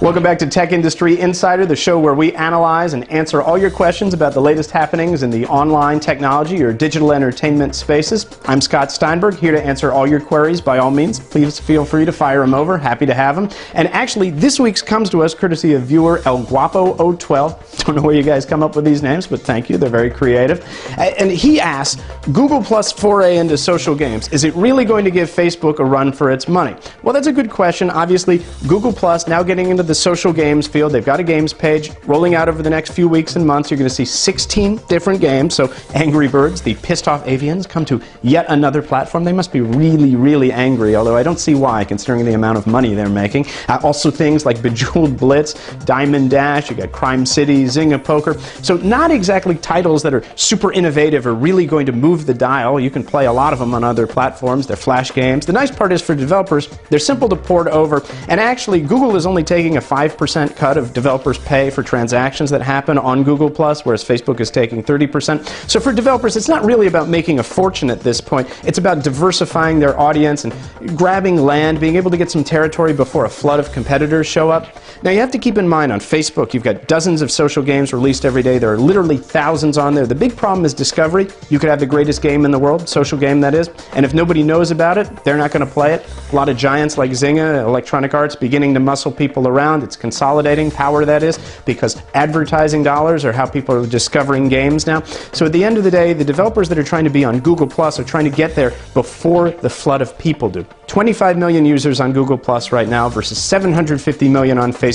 Welcome back to Tech Industry Insider, the show where we analyze and answer all your questions about the latest happenings in the online technology or digital entertainment spaces. I'm Scott Steinberg, here to answer all your queries. By all means, please feel free to fire them over. Happy to have them. And actually, this week's comes to us courtesy of viewer El Guapo 012. Don't know where you guys come up with these names, but thank you. They're very creative. And he asks, Google Plus foray into social games. Is it really going to give Facebook a run for its money? Well, that's a good question. Obviously, Google Plus now getting into the social games field. They've got a games page rolling out over the next few weeks and months. You're going to see 16 different games. So Angry Birds, the pissed off avians, come to yet another platform. They must be really, really angry, although I don't see why, considering the amount of money they're making. Also things like Bejeweled Blitz, Diamond Dash, you got Crime City, Zynga Poker. So not exactly titles that are super innovative or really going to move the dial. You can play a lot of them on other platforms. They're flash games. The nice part is for developers, they're simple to port over. And actually, Google is only taking a 5% cut of developers' pay for transactions that happen on Google+, whereas Facebook is taking 30%. So for developers, it's not really about making a fortune at this point. It's about diversifying their audience and grabbing land, being able to get some territory before a flood of competitors show up. Now, you have to keep in mind, on Facebook, you've got dozens of social games released every day. There are literally thousands on there. The big problem is discovery. You could have the greatest game in the world, social game that is, and if nobody knows about it, they're not going to play it. A lot of giants like Zynga, Electronic Arts, beginning to muscle people around. It's consolidating power, that is, because advertising dollars are how people are discovering games now. So at the end of the day, the developers that are trying to be on Google Plus are trying to get there before the flood of people do. 25 million users on Google Plus right now versus 750 million on Facebook.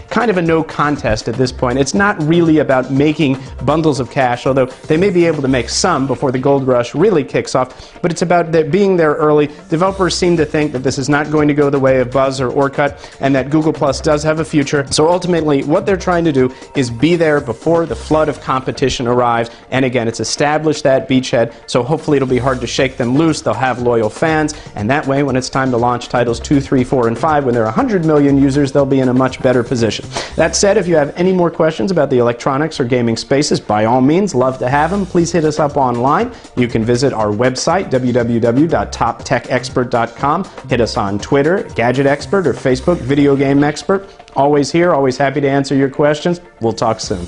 Kind of a no contest at this point. It's not really about making bundles of cash, although they may be able to make some before the gold rush really kicks off, but it's about being there early. Developers seem to think that this is not going to go the way of Buzz or Orkut, and that Google Plus does have a future. So ultimately, what they're trying to do is be there before the flood of competition arrives. And again, it's established that beachhead, so hopefully it'll be hard to shake them loose. They'll have loyal fans, and that way, when it's time to launch titles 2, 3, 4, and 5, when there are 100 million users, they'll be in a much better position. That said, if you have any more questions about the electronics or gaming spaces, by all means, love to have them. Please hit us up online. You can visit our website, www.toptechexpert.com. Hit us on Twitter, Gadget Expert, or Facebook, Video Game Expert. Always here, always happy to answer your questions. We'll talk soon.